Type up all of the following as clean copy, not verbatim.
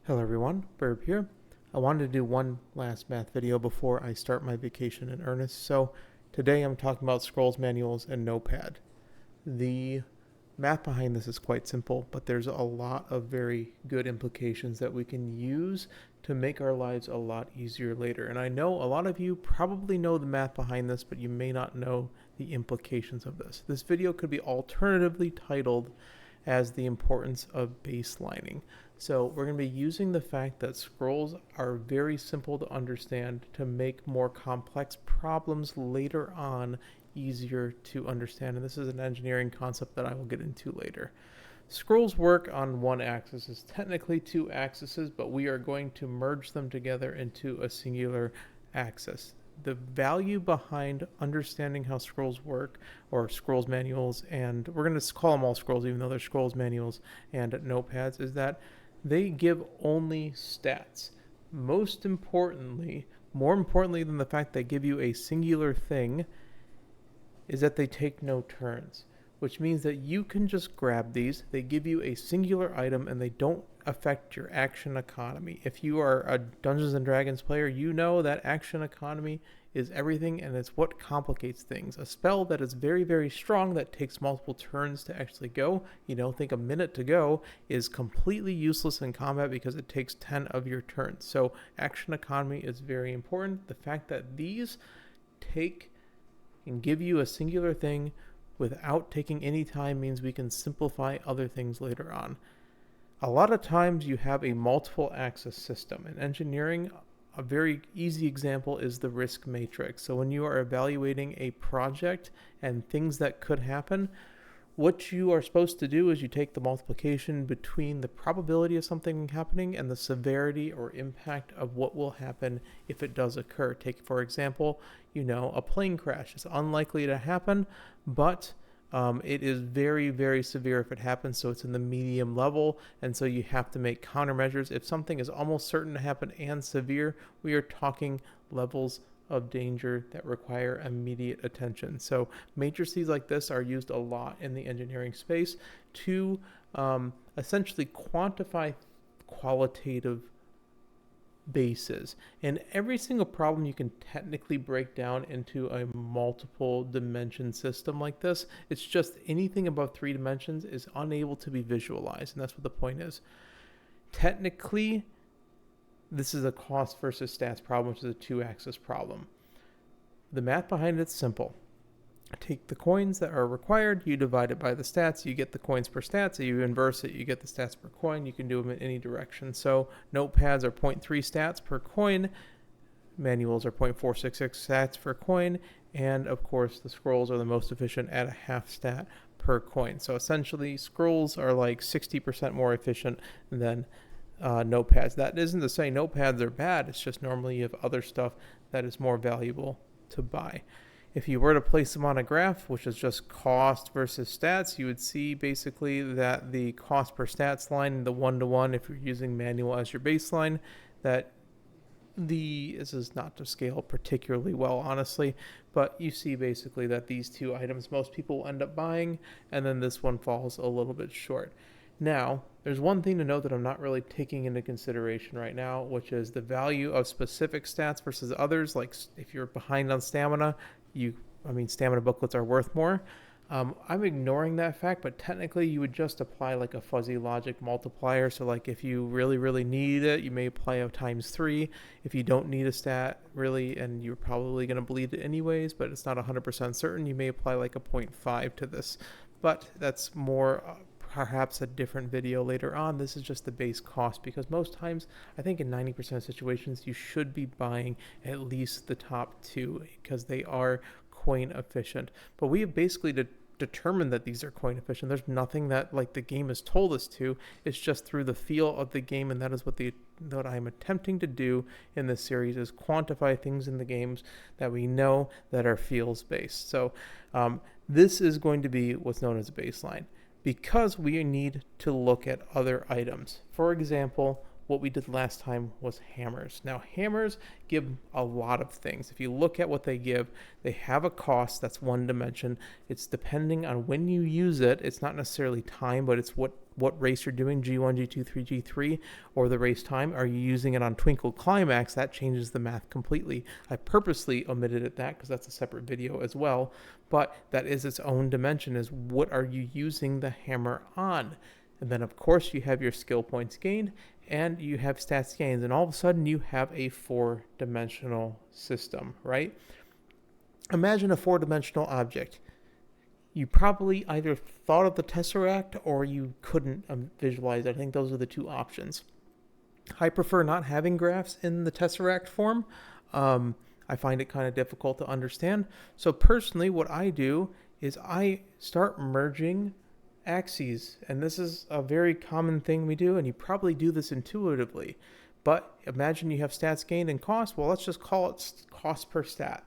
Hello everyone, Burb here. I wanted to do one last math video before I start my vacation in earnest, so today I'm talking about scrolls manuals and Notepad. The math behind this is quite simple, but there's a lot of very good implications that we can use to make our lives a lot easier later. And I know a lot of you probably know the math behind this, but you may not know the implications of this. This video could be alternatively titled as the importance of baselining. So we're going to be using the fact that scrolls are very simple to understand to make more complex problems later on easier to understand. And this is an engineering concept that I will get into later. Scrolls work on one axis. It's technically two axes, but we are going to merge them together into a singular axis. The value behind understanding how scrolls work, or scrolls manuals, and we're going to call them all scrolls even though they're scrolls manuals and notepads, is that they give only stats. Most importantly, more importantly than the fact they give you a singular thing, is that they take no turns, which means that you can just grab these. They give you a singular item and they don't affect your action economy. If you are a Dungeons and Dragons player, you know that action economy is everything and it's what complicates things. A spell that is very, very strong that takes multiple turns to actually go, think a minute to go, is completely useless in combat because it takes 10 of your turns. So action economy is very important. The fact that these take and give you a singular thing without taking any time means we can simplify other things later on. A lot of times you have a multiple axis system. In engineering, a very easy example is the risk matrix. So when you are evaluating a project and things that could happen, what you are supposed to do is you take the multiplication between the probability of something happening and the severity or impact of what will happen if it does occur. Take, for example, a plane crash. It's unlikely to happen, but it is very, very severe if it happens, so it's in the medium level, and so you have to make countermeasures. If something is almost certain to happen and severe, we are talking levels of danger that require immediate attention. So matrices like this are used a lot in the engineering space to essentially quantify qualitative bases. And every single problem you can technically break down into a multiple dimension system like this. It's just anything above 3 dimensions is unable to be visualized, and that's what the point is. Technically, this is a cost versus stats problem, which is a 2-axis problem. The math behind it's simple. Take the coins that are required, you divide it by the stats, you get the coins per stats, so you inverse it, you get the stats per coin. You can do them in any direction. So notepads are 0.3 stats per coin, manuals are 0.466 stats per coin, and of course the scrolls are the most efficient at a half stat per coin. So essentially scrolls are like 60% more efficient than notepads. That isn't to say notepads are bad, it's just normally you have other stuff that is more valuable to buy. If you were to place them on a graph, which is just cost versus stats, you would see basically that the cost per stats line, the 1-to-1, if you're using manual as your baseline, that this is not to scale particularly well, honestly, but you see basically that these two items most people will end up buying, and then this one falls a little bit short. Now, there's one thing to note that I'm not really taking into consideration right now, which is the value of specific stats versus others. Like if you're behind on stamina, stamina booklets are worth more. I'm ignoring that fact, but technically you would just apply like a fuzzy logic multiplier. So like if you really, really need it, you may apply a times 3. If you don't need a stat really, and you're probably going to bleed it anyways, but it's not 100% certain, you may apply like a 0.5 to this. But that's more perhaps a different video later on. This is just the base cost, because most times, I think in 90% of situations, you should be buying at least the top 2 because they are coin efficient. But we have basically determined that these are coin efficient. There's nothing that like the game has told us to. It's just through the feel of the game, and that is what I'm attempting to do in this series, is quantify things in the games that we know that are feels based. So this is going to be what's known as a baseline, because we need to look at other items. For example, what we did last time was hammers. Now, hammers give a lot of things. If you look at what they give, they have a cost. That's one dimension. It's depending on when you use it. It's not necessarily time, but it's what race you're doing, G1, G2, 3, G3, or the race time. Are you using it on Twinkle Climax? That changes the math completely. I purposely omitted it that because that's a separate video as well, but that is its own dimension, is what are you using the hammer on? And then, of course, you have your skill points gained and you have stats gains. And all of a sudden, you have a 4-dimensional system, right? Imagine a 4-dimensional object. You probably either thought of the Tesseract or you couldn't visualize it. I think those are the two options. I prefer not having graphs in the Tesseract form. I find it kind of difficult to understand. So personally, what I do is I start merging axes, and this is a very common thing we do, and you probably do this intuitively. But imagine you have stats gained and cost. Well, let's just call it cost per stat.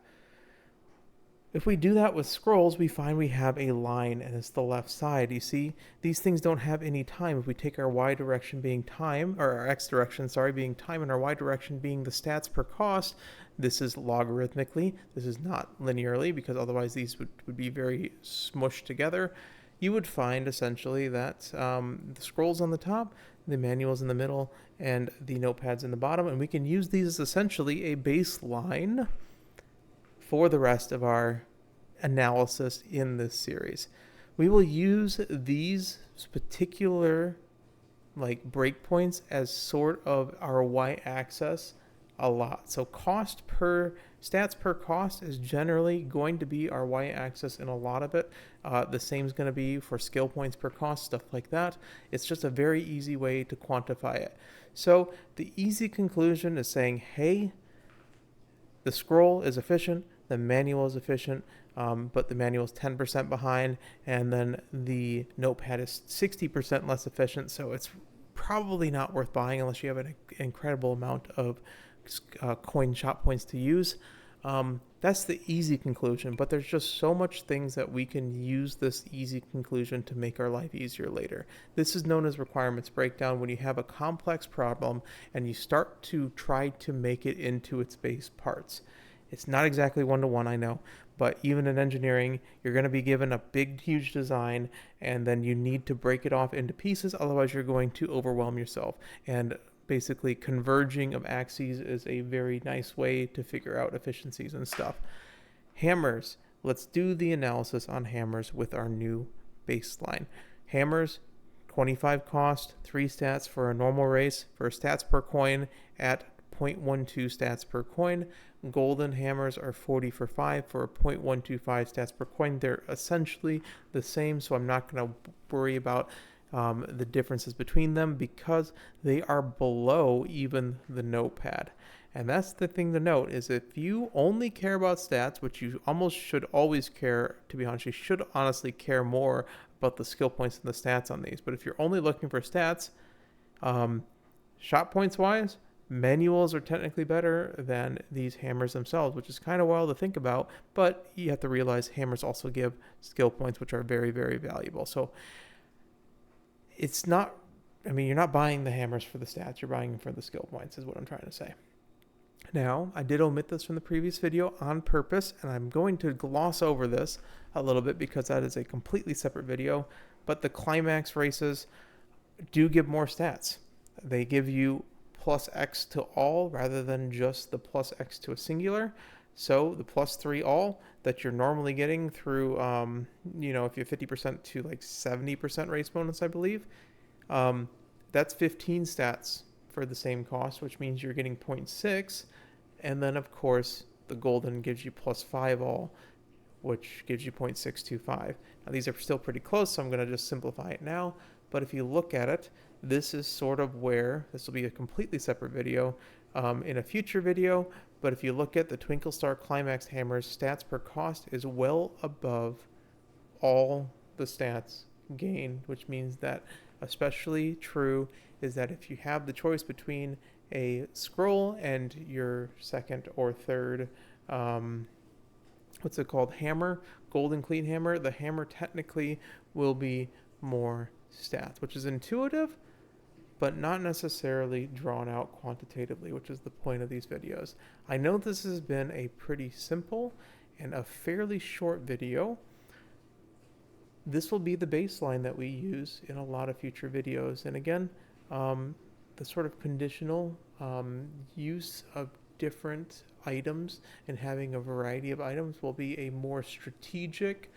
If we do that with scrolls, we find we have a line, and it's the left side. You see, these things don't have any time. If we take our y direction being time, or our x direction, sorry, being time, and our y direction being the stats per cost, this is logarithmically. This is not linearly, because otherwise these would be very smushed together. You would find essentially that the scrolls on the top, the manuals in the middle, and the notepads in the bottom, and we can use these as essentially a baseline for the rest of our analysis in this series. We will use these particular breakpoints as sort of our y-axis a lot. So stats per cost is generally going to be our y-axis in a lot of it. The same is going to be for skill points per cost, stuff like that. It's just a very easy way to quantify it. So the easy conclusion is saying, hey, the scroll is efficient, the manual is efficient, but the manual is 10% behind, and then the notepad is 60% less efficient, so it's probably not worth buying unless you have an incredible amount of coin shop points to use. That's the easy conclusion, but there's just so much things that we can use this easy conclusion to make our life easier later. This is known as requirements breakdown, when you have a complex problem and you start to try to make it into its base parts. It's not exactly one-to-one, I know, but even in engineering, you're going to be given a big, huge design, and then you need to break it off into pieces, otherwise you're going to overwhelm yourself. And basically, converging of axes is a very nice way to figure out efficiencies and stuff. Hammers. Let's do the analysis on hammers with our new baseline. Hammers, 25 cost, 3 stats for a normal race, for stats per coin at 0.12 stats per coin. Golden hammers are 40 for 5 for a 0.125 stats per coin. They're essentially the same, so I'm not going to worry about the differences between them because they are below even the notepad. And that's the thing to note, is if you only care about stats, which you almost should always care, to be honest, you should honestly care more about the skill points and the stats on these. But if you're only looking for stats, shot points wise, manuals are technically better than these hammers themselves, which is kind of wild to think about, but you have to realize hammers also give skill points, which are very, very valuable. So it's not, you're not buying the hammers for the stats, you're buying them for the skill points, is what I'm trying to say. Now, I did omit this from the previous video on purpose, and I'm going to gloss over this a little bit because that is a completely separate video, but the Climax races do give more stats. They give you plus X to all rather than just the plus X to a singular. So the plus 3 all that you're normally getting through, if you have 50% to 70% race bonus, I believe, that's 15 stats for the same cost, which means you're getting 0.6. And then, of course, the golden gives you plus 5 all, which gives you 0.625. Now, these are still pretty close, so I'm going to just simplify it now. But if you look at it, this is sort of where, this will be a completely separate video in a future video, but if you look at the Twinkle Star Climax hammers, stats per cost is well above all the stats gained, which means that especially true is that if you have the choice between a scroll and your second or third, hammer, golden clean hammer, the hammer technically will be more stats, which is intuitive, but not necessarily drawn out quantitatively, which is the point of these videos. I know this has been a pretty simple and a fairly short video. This will be the baseline that we use in a lot of future videos. And again, the sort of conditional use of different items and having a variety of items will be a more strategic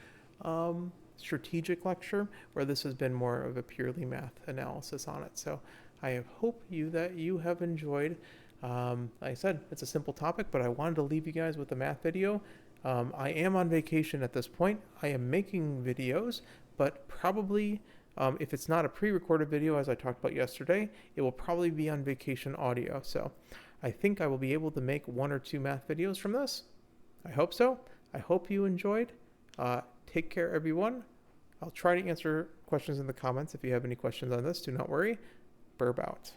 lecture, where this has been more of a purely math analysis on it. So I hope that you have enjoyed. Like I said, it's a simple topic, but I wanted to leave you guys with a math video. I am on vacation at this point. I am making videos, but probably if it's not a pre-recorded video, as I talked about yesterday, it will probably be on vacation audio. So I think I will be able to make 1 or 2 math videos from this. I hope so. I hope you enjoyed. Take care, everyone. I'll try to answer questions in the comments. If you have any questions on this, do not worry. Burb out.